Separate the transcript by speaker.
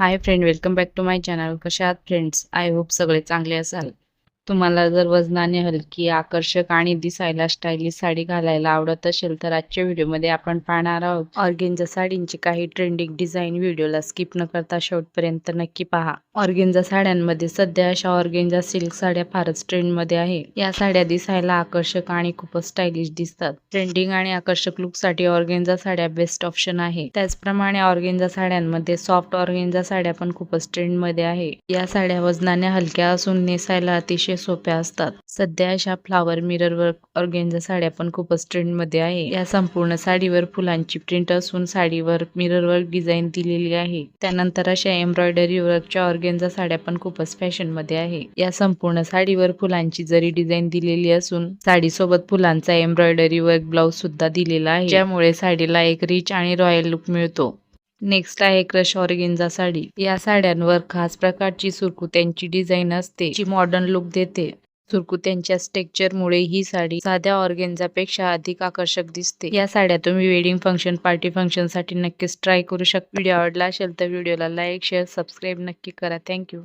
Speaker 1: High friend, welcome back to my channel. कशा आहात friends? I hope सगळे चांगले असाल. तुम्हाला जर वजनाने हलकी, आकर्षक आणि दिसायला स्टायलिश साडी घालायला आवडत असेल तर आजच्या व्हिडिओमध्ये आपण पाहणार आहोत ऑर्गेन्झा साडींची काही ट्रेंडिंग डिझाईन. व्हिडिओला स्किप न करता शेवटपर्यंत नक्की पहा. ऑर्गेन्झा साड्यांमध्ये सध्या अशा ऑर्गेन्झा सिल्क साड्या फारच ट्रेंडमध्ये आहे. या साड्या दिसायला आकर्षक आणि खूपच स्टायलिश दिसतात. ट्रेंडिंग आणि आकर्षक लुकसाठी ऑर्गेन्झा साड्या बेस्ट ऑप्शन आहे. त्याचप्रमाणे ऑर्गेन्झा साड्यांमध्ये सॉफ्ट ऑर्गेन्झा साड्या पण खूपच ट्रेंडमध्ये आहे. या साड्या वजनाने हलक्या असून नेसायला अतिशय सोप्या असतात. सध्या अशा फ्लावर मिरर वर्क ऑर्गेन्झा साड्या पण खूपच ट्रेंड मध्ये आहे. या संपूर्ण साडीवर फुलांची प्रिंट असून साडीवर मिरर वर्क डिझाईन दिलेली आहे. त्यानंतर अशा एम्ब्रॉयडरी वर्कच्या ऑर्गेन्झा साड्या पण खूपच फॅशन मध्ये आहे. या संपूर्ण साडीवर फुलांची जरी डिझाईन दिलेली असून साडीसोबत फुलांचा एम्ब्रॉयडरी वर्क ब्लाउज सुद्धा दिलेला आहे, ज्यामुळे साडीला एक रिच आणि रॉयल लुक मिळतो. नेक्स्ट आहे क्रश ऑर्गेन्झा साडी. या साड्यांवर खास प्रकारची सुरकुत्यांची डिझाईन असते, जी मॉडर्न लुक देते. सुरकुत्यांच्या स्ट्रक्चरमुळे ही साडी साध्या ऑर्गेन्झापेक्षा अधिक आकर्षक दिसते. या साड्या तुम्ही वेडिंग फंक्शन, पार्टी फंक्शन साठी नक्कीच ट्राय करू शकता. व्हिडिओ आवडला असेल तर व्हिडिओला लाईक, शेअर, सबस्क्राईब नक्की करा. थँक्यू.